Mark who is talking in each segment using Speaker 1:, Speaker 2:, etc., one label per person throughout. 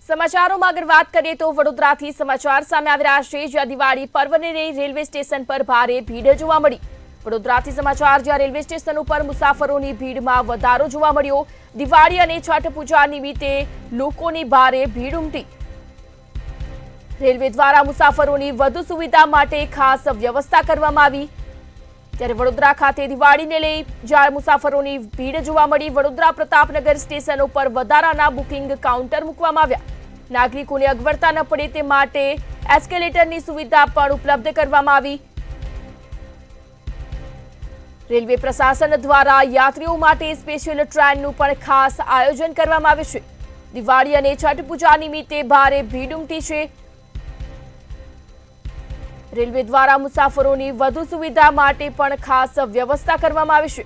Speaker 1: સમાચારોમાં આગળ વાત કરીએ તો વડોદરાથી સમાચાર સામે આવી રહ્યા છે, જ્યાં દિવાળી પર્વને લઈ રેલવે સ્ટેશન પર ભારે ભીડ જોવા મળી। વડોદરાથી સમાચાર, જ્યાં રેલવે સ્ટેશન ઉપર મુસાફરોની ભીડમાં વધારો જોવા મળ્યો। દિવાળી અને છઠ પૂજા નિમિત્તે લોકોની ભારે ભીડ ઉમટી। રેલવે દ્વારા મુસાફરોની વધુ સુવિધા માટે ખાસ વ્યવસ્થા કરવામાં આવી। ત્યારે વડોદરા ખાતે દિવાળીને લઈ જ્યાં મુસાફરોની ભીડ જોવા મળી, વડોદરા પ્રતાપનગર સ્ટેશન ઉપર વધારાના બુકિંગ કાઉન્ટર મૂકવામાં આવ્યા। નાગરિકોને અગવડતા ન પડે તે માટે એસ્કેલેટરની સુવિધા પણ ઉપલબ્ધ કરવામાં આવી। રેલવે પ્રશાસન દ્વારા યાત્રીઓ માટે સ્પેશિયલ ટ્રેનનું પણ ખાસ આયોજન કરવામાં આવ્યું છે। દિવાળી અને છઠ પૂજા નિમિત્તે ભારે ભીડ ઉમટી છે। રેલવે દ્વારા મુસાફરોની વધુ સુવિધા માટે પણ ખાસ વ્યવસ્થા કરવામાં આવી છે।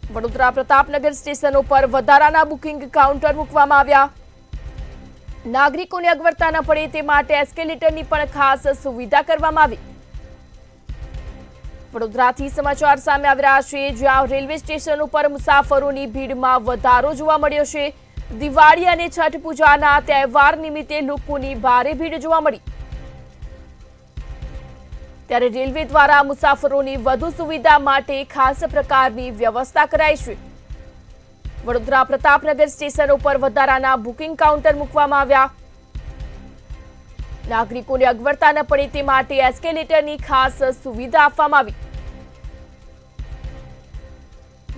Speaker 1: વડોદરા પ્રતાપનગર સ્ટેશનો પર વધારાના બુકિંગ કાઉન્ટર મૂકવામાં આવ્યા। નાગરિકોને અગવડતા ન પડે તે માટે એસ્કેલેટરની પણ ખાસ સુવિધા કરવામાં આવી। વડોદરાથી સમાચાર સામે આવી રહ્યા છે, જ્યાં રેલવે સ્ટેશન ઉપર મુસાફરોની ભીડમાં વધારો જોવા મળ્યો છે। દિવાળી અને છઠ પૂજાના તહેવાર નિમિત્તે લોકોની ભારે ભીડ જોવા મળી। ત્યારે રેલવે દ્વારા મુસાફરોની વધુ સુવિધા માટે ખાસ પ્રકારની વ્યવસ્થા કરાઈ છે। વડોદરા પ્રતાપનગર સ્ટેશન ઉપર વધારાના બુકિંગ કાઉન્ટર મૂકવામાં આવ્યા। નાગરિકોને અગવડતા ન પડે તે માટે એસ્કેલેટરની ખાસ સુવિધા આપવામાં આવી।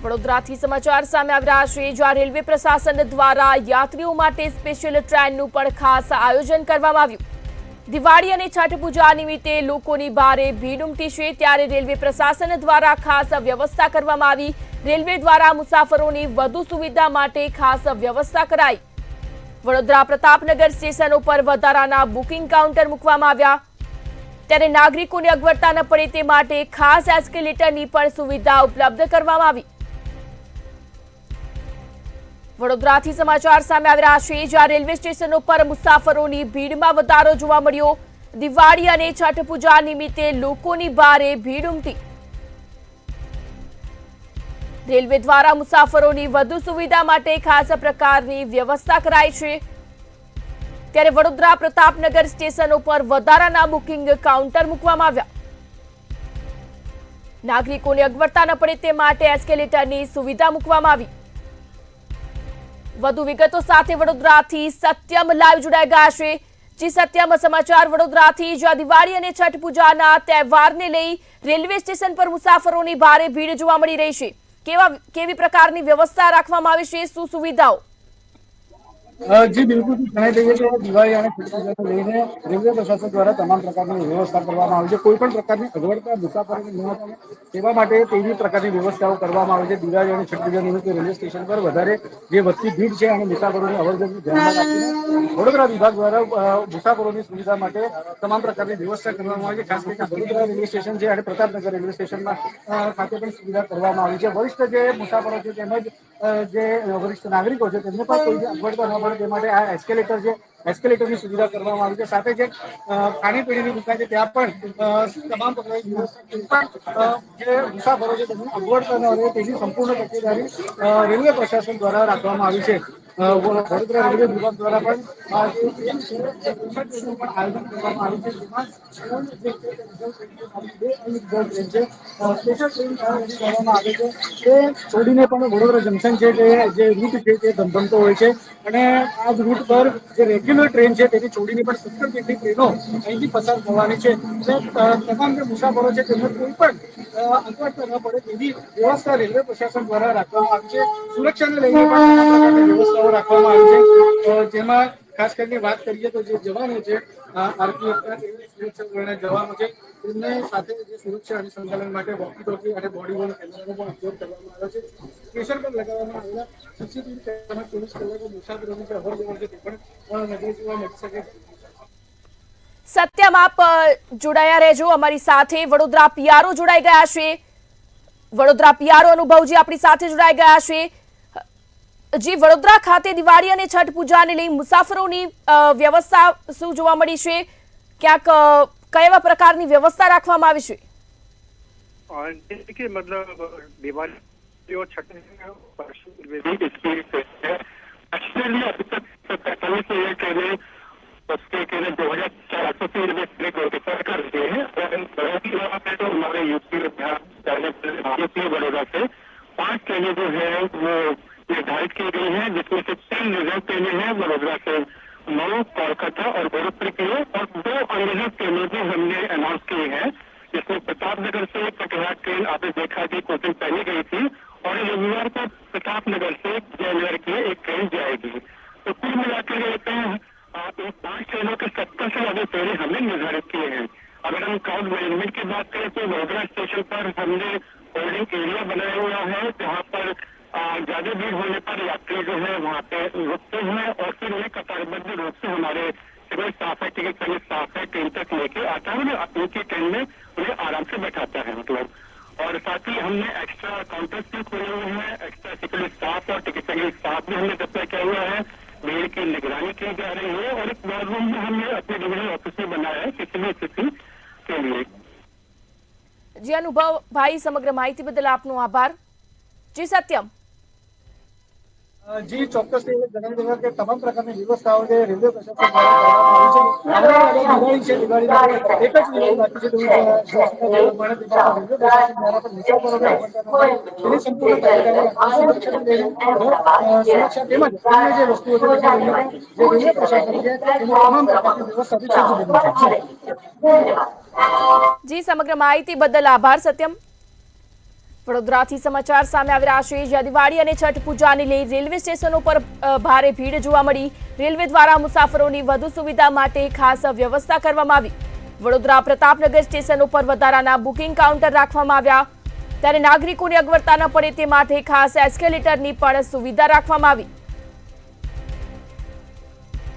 Speaker 1: વડોદરાથી સમાચાર સામે આવી રહ્યા છે, જ્યાં રેલવે પ્રશાસન દ્વારા યાત્રીઓ માટે સ્પેશિયલ ટ્રેનનું પણ ખાસ આયોજન કરવામાં આવ્યું। દિવાળી અને છઠ પૂજા નિમિત્તે લોકોની ભારે ભીડ ઉમટી છે, ત્યારે રેલવે પ્રશાસન દ્વારા ખાસ વ્યવસ્થા કરવામાં આવી। રેલવે દ્વારા મુસાફરોની વધુ સુવિધા માટે ખાસ વ્યવસ્થા કરાઈ। વડોદરા પ્રતાપનગર સ્ટેશન ઉપર વધારાના બુકિંગ કાઉન્ટર મૂકવામાં આવ્યા। ત્યારે નાગરિકોને અગવડતા ન પડે તે માટે ખાસ એસ્કેલેટરની પણ સુવિધા ઉપલબ્ધ કરવામાં આવી। વડોદરાથી સમાચાર સામે આવી રહ્યા છે, જ્યાં રેલવે સ્ટેશનો પર મુસાફરોની ભીડમાં વધારો જોવા મળ્યો। દિવાળી અને છઠ પૂજા નિમિત્તે લોકોની ભારે ભીડ ઉમટી। રેલવે દ્વારા મુસાફરોની વધુ સુવિધા માટે ખાસ પ્રકારની વ્યવસ્થા કરાઈ છે। ત્યારે વડોદરા પ્રતાપનગર સ્ટેશનો પર વધારાના બુકિંગ કાઉન્ટર મૂકવામાં આવ્યા। નાગરિકોને અગવડતા ન પડે તે માટે એસ્કેલેટરની સુવિધા મૂકવામાં આવી। વધુ વિગતો સાથે વડોદરાથી સત્યમ લાઈવ જોડાઈ ગયા છે। જી સત્યમ, સમાચાર વડોદરાથી, જ્યાં દિવાળી અને છઠ પૂજાના તહેવારને લઈ રેલવે સ્ટેશન પર મુસાફરોની ભારે ભીડ જોવા મળી રહી છે। કેવી પ્રકારની વ્યવસ્થા રાખવામાં આવી છે, શું સુવિધાઓ?
Speaker 2: જી બિલકુલ જણાઈ દઈએ કે દિવાળી અને છઠ પૂજાને લઈને રેલવે પ્રશાસન દ્વારા તમામ પ્રકારની વ્યવસ્થા કરવામાં આવી છે। કોઈ પણ પ્રકારની અગવડતા મુસાફરોને ન થાય તેવા માટે તેવી પ્રકારની વ્યવસ્થાઓ કરવામાં આવી છે। દિવાળી અને છઠ પૂજા નિમિત્તે રેલવે સ્ટેશન પર વધારે જે વધતી ભીડ છે અને મુસાફરોની અવરજવરને ધ્યાનમાં રાખીને વડોદરા વિભાગ દ્વારા મુસાફરોની સુવિધા માટે તમામ પ્રકારની વ્યવસ્થા કરવામાં આવી છે। ખાસ કરીને વડોદરા રેલવે સ્ટેશન છે અને પ્રતાપનગર રેલવે સ્ટેશનમાં ખાતે પણ સુવિધા કરવામાં આવી છે। વરિષ્ઠ જે મુસાફરો છે તેમજ જે વરિષ્ઠ નાગરિકો છે તેમને પણ કોઈ અગવડતા ન પડે તે માટે આ એસ્કેલેટર છે, એસ્કેલેટરની સુવિધા કરવામાં આવી છે। સાથે જે ખાણીપીણીની દુકાન છે ત્યાં પણ તમામ પ્રકારની વ્યવસ્થા જે મુસાફરો છે તેમને અગવડતા ન રહે તેની સંપૂર્ણ તકેદારી રેલવે પ્રશાસન દ્વારા રાખવામાં આવી છે। વડોદરા રેલવે વિભાગ દ્વારા પણ આયોજન કરવામાં આવ્યું છે, જેમાં આવે છે તે છોડીને પણ વડોદરા જંકશન છે જે રૂટ છે તે ધમધમતો હોય છે અને આ રૂટ પર જે રેગ્યુલર ટ્રેન છે તેની છોડીને પણ 70 જેટલી ટ્રેનો અહીંથી પસાર થવાની છે। તમામ જે મુસાફરો છે તેમને કોઈ પણ અગવડતા ન પડે તેવી વ્યવસ્થા રેલવે પ્રશાસન દ્વારા રાખવામાં આવી છે। સુરક્ષાને લઈને પણ વ્યવસ્થાઓ રાખવામાં આવી છે, જેમાં ખાસ કરીને વાત કરીએ તો જે જવાનો છે આરપીએફના જવાનો છે તેમને સાથે જે સુરક્ષા અનુસંધાન માટે વોકી ટોકી અને બોડી વોર્ન કેમેરાનો પણ ઉપયોગ કરવામાં આવ્યો છે। સ્ટેશન પર લગાવવામાં આવેલા સીસીટીવી કેમેરા 24 કલાક મુસાફરોની જે અવરજવર છે તે પણ નજરે જોવા મળી શકે છે।
Speaker 1: સત્યમ, આપ જોડાયા રહેજો અમારી સાથે। વડોદરા પીઆરઓ જોડાઈ ગયા છે। વડોદરા પીઆરઓ અનુભવજી આપણી સાથે જોડાઈ ગયા છે। જી, વડોદરા ખાતે દિવાળી અને છઠ પૂજાને લઈ મુસાફરોની વ્યવસ્થા શું જોવા મળી છે? ક્યાંક કયા પ્રકારની વ્યવસ્થા રાખવામાં આવી છે?
Speaker 3: देखिए मतलब दिवाली और छठ
Speaker 4: पैंतालीस से ये ट्रेनें उसके ट्रेनें 2400 से नोटिफाई कर दिए हैं। और इन ट्रेनों की बात है तो हमारे यूपी बिहार बड़ौदा से 5 ट्रेनें जो है वो निर्धारित की गई हैं, जिसमें से 3 रिजर्व ट्रेनें हैं वडोदरा से मऊ, कोलकाता और गोरखपुर की है, और 2 अनरिजर्व ट्रेनें भी हमने अनाउंस की है, जिसमें प्रतापनगर से कटिहार ट्रेन आपने देखा कि कुछ दिन पहले गई थी, और रविवार को प्रतापनगर से जयनगर की एक ट्रेन जाएगी। तो कुल मिलाकर कहते हैं इन 5 ट्रेनों के 70 से ज्यादा ट्रेनें हमने निर्धारित किए हैं। अगर हम क्राउड मैनेजमेंट की बात करें तो वडोदरा स्टेशन पर हमने होल्डिंग एरिया बनाया हुआ है, जहाँ पर ज्यादा भीड़ होने पर यात्री जो है वहाँ पे रुकते हैं और फिर उन्हें कतारबद्ध रूप से हमारे सिविल स्टाफ है, टिकट सर्विस स्टाफ है, ट्रेन तक लेके आता है, उन्हें उनकी ट्रेन में उन्हें आराम से बैठाता है मतलब। और साथ ही हमने एक्स्ट्रा काउंटर्स भी खोले हुए हैं, एक्स्ट्रा सिक्योरिटी स्टाफ और टिकट सर्विस स्टाफ भी हमने डिप्लॉय किया हुआ है, भीड़ की निगरानी की जा रही है, और एक वॉर रूम भी हमने अपने डिवीजनल ऑफिस में बनाया है किसी भी स्थिति के लिए।
Speaker 1: जी अनुभव भाई, समग्र माहिती बदल आपनो आभार। जी सत्यम।
Speaker 2: જી ચોક્કસ જણાવી દેવા કે તમામ પ્રકારની વ્યવસ્થાઓ જે રેલવે પ્રશાસન દ્વારા કરવામાં આવી છે. દિવાળી છે, દિવાળીમાં એક જ દિવસ બાકી છે, રેલવે પ્રશાસન દ્વારા પણ મુસાફરોને તેની સંપૂર્ણ તૈયારી સુરક્ષા તેમજ અન્ય જે વસ્તુઓ છે જે રેલવે પ્રશાસન છે તેની તમામ પ્રકારની વ્યવસ્થાથી સજ્જ બની છે.
Speaker 1: जी समग्र माहिती बदल आभार सत्यम। વડોદરાથી સમાચાર સામે આવી રહ્યા છે, જ્યાં દિવાળી અને છઠ પૂજાને લઈ રેલવે સ્ટેશનો પર ભારે ભીડ જોવા મળી। રેલવે દ્વારા મુસાફરોની વધુ સુવિધા માટે ખાસ વ્યવસ્થા કરવામાં આવી। વડોદરા પ્રતાપનગર સ્ટેશનો પર વધારાના બુકિંગ કાઉન્ટર રાખવામાં આવ્યા, ત્યારે નાગરિકોને અગવડતા ન પડે તે માટે ખાસ એસ્કેલેટરની પણ સુવિધા રાખવામાં આવી।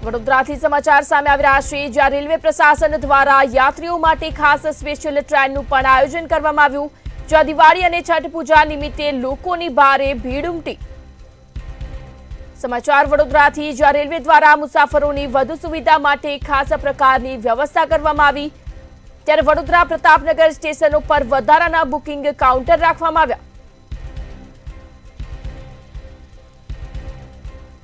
Speaker 1: વડોદરાથી સમાચાર સામે આવી રહ્યા છે, જ્યાં રેલવે પ્રશાસન દ્વારા યાત્રીઓ માટે ખાસ સ્પેશિયલ ટ્રેનનું પણ આયોજન કરવામાં આવ્યું, જ્યાં દિવાળી અને છઠ પૂજા નિમિત્તે લોકોની ભારે ભીડ ઉમટી। સમાચાર વડોદરાથી, જ્યાં રેલવે દ્વારા મુસાફરોની વધુ સુવિધા માટે ખાસ પ્રકારની વ્યવસ્થા કરવામાં આવી, ત્યારે વડોદરા પ્રતાપનગર સ્ટેશનો પર વધારાના બુકિંગ કાઉન્ટર રાખવામાં આવ્યા।